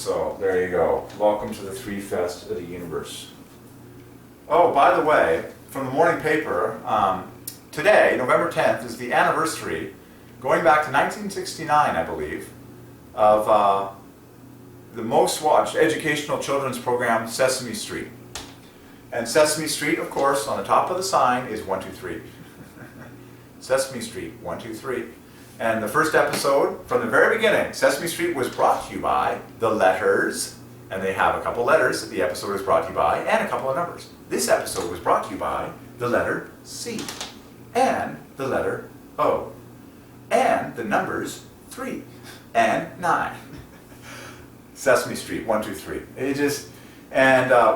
So there you go. Welcome to the Three Fest of the universe. Oh, by the way, from the morning paper, today, November 10th, is the anniversary, going back to 1969, I believe, of the most watched educational children's program, Sesame Street. And Sesame Street, of course, on the top of the sign is 123. Sesame Street, 123. And the first episode, from the very beginning, Sesame Street was brought to you by the letters, and they have a couple letters that the episode is brought to you by, and a couple of numbers. This episode was brought to you by the letter C, and the letter O, and the numbers 3 and 9. Sesame Street, 123.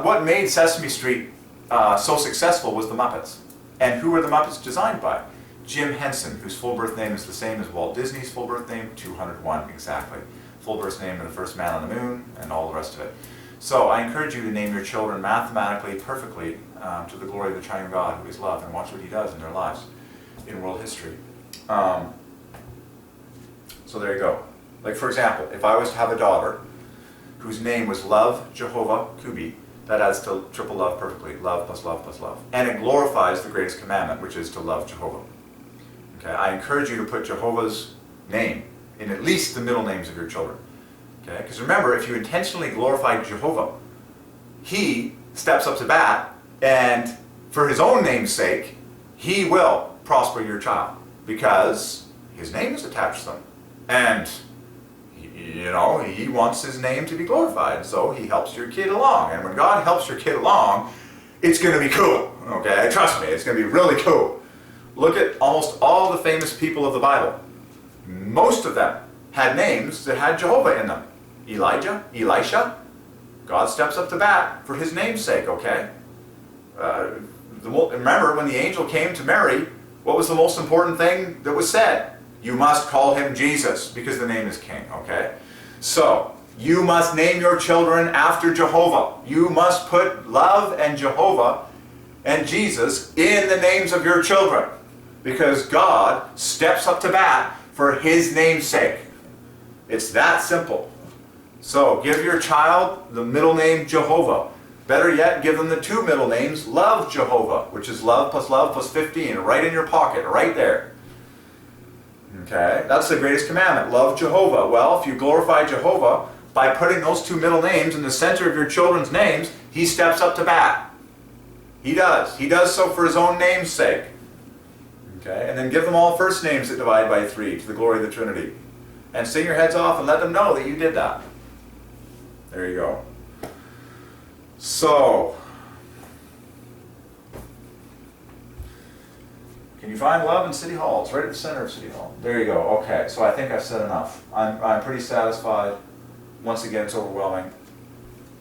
What made Sesame Street so successful was the Muppets. And who were the Muppets designed by? Jim Henson, whose full birth name is the same as Walt Disney's full birth name, 201 exactly. Full birth name of the first man on the moon, and all the rest of it. So I encourage you to name your children mathematically, perfectly, to the glory of the Triune God, who is love, and watch what he does in their lives, in world history. So there you go. Like, for example, if I was to have a daughter whose name was Love Jehovah Kubi, that adds to triple love perfectly. Love plus love plus love. And it glorifies the greatest commandment, which is to love Jehovah. Okay, I encourage you to put Jehovah's name in at least the middle names of your children. Okay, because remember, if you intentionally glorify Jehovah, he steps up to bat, and for his own name's sake, he will prosper your child, because his name is attached to them. And he wants his name to be glorified, so he helps your kid along. And when God helps your kid along, it's going to be cool. Okay, trust me, it's going to be really cool. Look at almost all the famous people of the Bible. Most of them had names that had Jehovah in them. Elijah, Elisha, God steps up to bat for his name's sake, okay? Remember, when the angel came to Mary, what was the most important thing that was said? You must call him Jesus, because the name is King, okay? So, you must name your children after Jehovah. You must put love and Jehovah and Jesus in the names of your children, because God steps up to bat for his name's sake. It's that simple. So, give your child the middle name Jehovah. Better yet, give them the two middle names, Love Jehovah, which is love plus 15, right in your pocket, right there. Okay, that's the greatest commandment, love Jehovah. Well, if you glorify Jehovah by putting those two middle names in the center of your children's names, he steps up to bat. He does. He does so for his own name's sake. Okay, and then give them all first names that divide by 3 to the glory of the Trinity. And sing your heads off and let them know that you did that. There you go. So, can you find love in City Hall? It's right at the center of City Hall. There you go. Okay, so I think I've said enough. I'm pretty satisfied. Once again, it's overwhelming.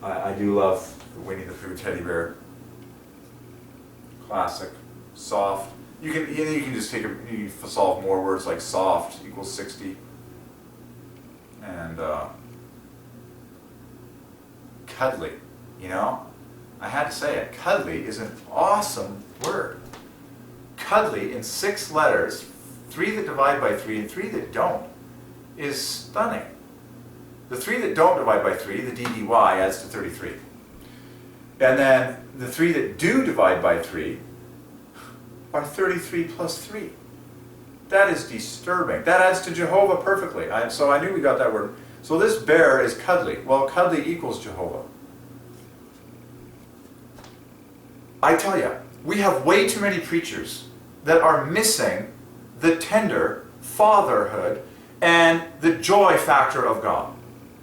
I do love the Winnie the Pooh teddy bear. Classic. Soft. You can just you solve more words like soft equals 60. And cuddly. I had to say it. Cuddly is an awesome word. Cuddly in 6 letters, 3 that divide by 3 and 3 that don't, is stunning. The 3 that don't divide by 3, the DDY, adds to 33. And then the 3 that do divide by 3 are 33 plus 3. That is disturbing. That adds to Jehovah perfectly. So I knew we got that word. So this bear is cuddly. Well, cuddly equals Jehovah. I tell you, we have way too many preachers that are missing the tender fatherhood and the joy factor of God.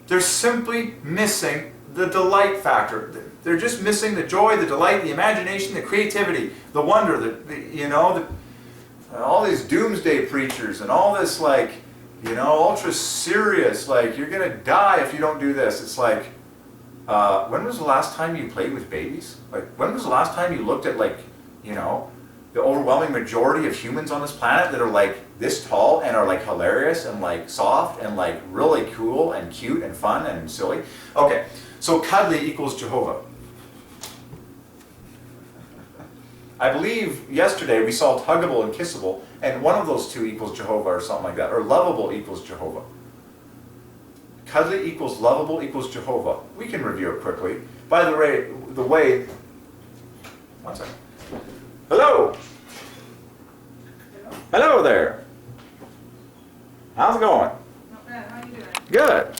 They're simply missing the delight factor. They're just missing the joy, the delight, the imagination, the creativity, the wonder, all these doomsday preachers and all this ultra serious, you're going to die if you don't do this. It's like, when was the last time you played with babies? When was the last time you looked at the overwhelming majority of humans on this planet that are this tall and are hilarious and soft and really cool and cute and fun and silly? Okay, so cuddly equals Jehovah. I believe yesterday we saw huggable and kissable, and one of those two equals Jehovah or something like that, or lovable equals Jehovah. Cuddly equals lovable equals Jehovah. We can review it quickly. By the way, one second. Hello. Hello there. How's it going? Not bad. How are you doing? Good.